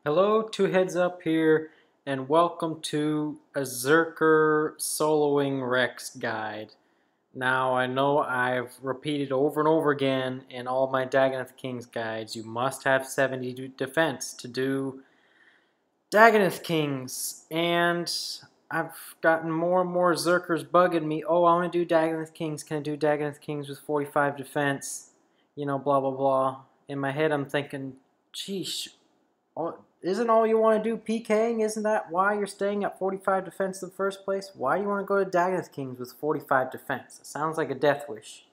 Hello, Two Heads Up here, and welcome to a Zerker soloing Reqs guide. Now, I know I've repeated over and over again in all my Dagannoth Kings guides, you must have 70 defense to do Dagannoth Kings, and I've gotten more and more Zerkers bugging me, oh, I want to do Dagannoth Kings, can I do Dagannoth Kings with 45 defense, you know, blah, blah, blah. In my head, I'm thinking, geesh, isn't all you want to do PKing? Isn't that why you're staying at 45 defense in the first place? Why do you want to go to Dagannoth Kings with 45 defense? It sounds like a death wish.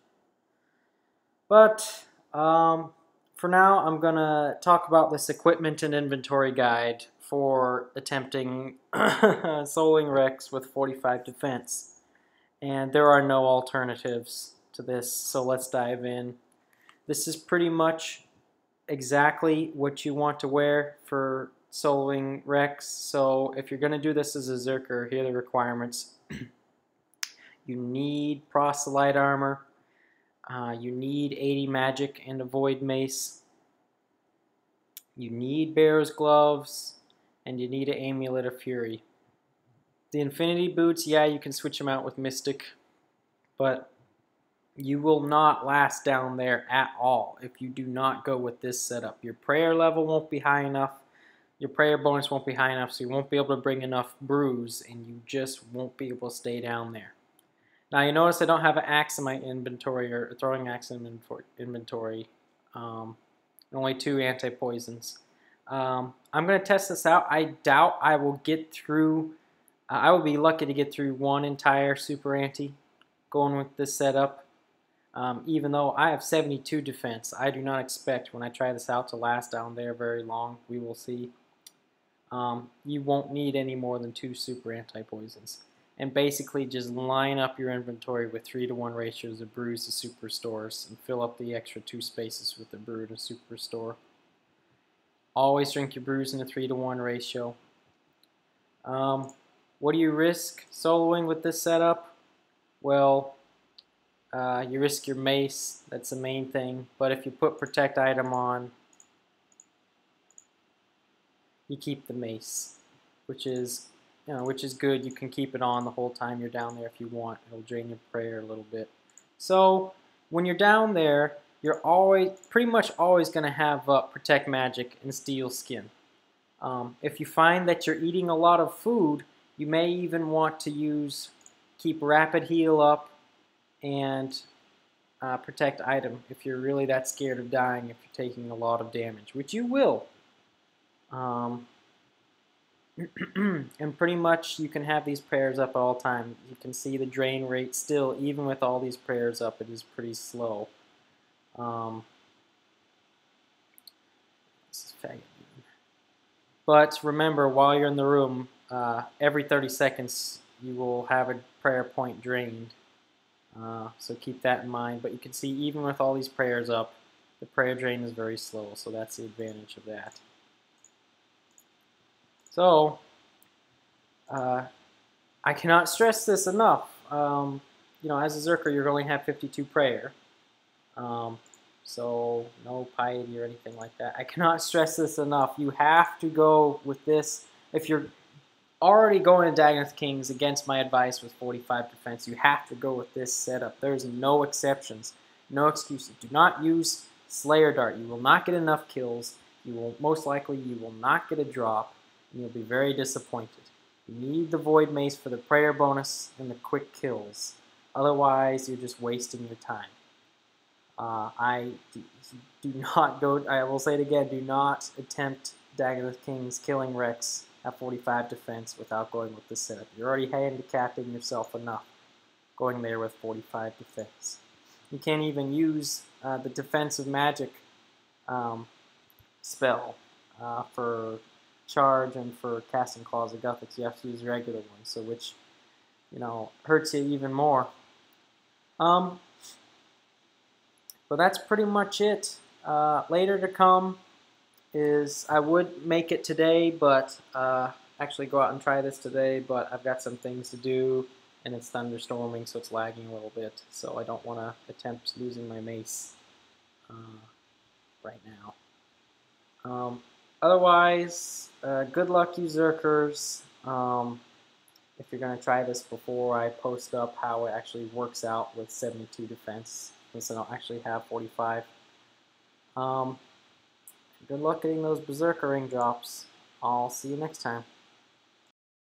But for now, I'm going to talk about this equipment and inventory guide for attempting soloing Reqs with 45 defense. And there are no alternatives to this, so let's dive in. This is pretty much exactly what you want to wear for soloing Reqs. So if you're going to do this as a Zerker, here are the requirements. You need proselyte armor. You need 80 magic and a void mace. You need bear's gloves. And you need an amulet of fury. The infinity boots, yeah, you can switch them out with mystic. But you will not last down there at all if you do not go with this setup. Your prayer level won't be high enough. Your prayer bonus won't be high enough, so you won't be able to bring enough brews, and you just won't be able to stay down there. Now, you notice I don't have an axe in my inventory, or a throwing axe in inventory. Only 2 anti-poisons. I'm going to test this out. I doubt I will get through. I would be lucky to get through 1 entire super anti going with this setup. Even though I have 72 defense, I do not expect when I try this out to last down there very long. We will see. You won't need any more than 2 super anti-poisons. And basically just line up your inventory with 3-to-1 ratios of brews to super stores and fill up the extra 2 spaces with the brew to super store. Always drink your brews in a 3-to-1 ratio. What do you risk soloing with this setup? Well, you risk your mace, that's the main thing, but if you put protect item on, you keep the mace, which is good. You can keep it on the whole time you're down there if you want. It'll drain your prayer a little bit. So when you're down there, you're pretty much always going to have protect magic and steel skin. If you find that you're eating a lot of food, you may even want to keep rapid heal up and protect item if you're really that scared of dying if you're taking a lot of damage, which you will. And pretty much you can have these prayers up at all times. You can see the drain rate still, even with all these prayers up, it is pretty slow. But remember, while you're in the room, every 30 seconds you will have a prayer point drained. So keep that in mind. But you can see even with all these prayers up, the prayer drain is very slow, so that's the advantage of that. So, I cannot stress this enough. You know, as a Zerker, you're going to have 52 prayer. So, no piety or anything like that. I cannot stress this enough. You have to go with this. If you're already going to Dagannoth Kings against my advice with 45 defense, you have to go with this setup. There's no exceptions, no excuses. Do not use Slayer Dart. You will not get enough kills. Most likely you will not get a drop, and you'll be very disappointed. You need the Void Mace for the prayer bonus and the quick kills. Otherwise, you're just wasting your time. I will say it again, do not attempt Dagannoth Kings killing Reqs at 45 defense without going with this setup. You're already handicapping yourself enough going there with 45 defense. You can't even use the defensive magic spell for charge and for casting Claws of Guthics. You have to use regular ones, so which, you know, hurts you even more. But that's pretty much it. Later to come is I would make it today, but actually go out and try this today, but I've got some things to do, and it's thunderstorming, so it's lagging a little bit, so I don't want to attempt losing my mace right now. Otherwise, good luck, you Zerkers. If you're going to try this before I post up how it actually works out with 72 defense, since I don't actually have 45. Good luck getting those Berserker ring drops. I'll see you next time.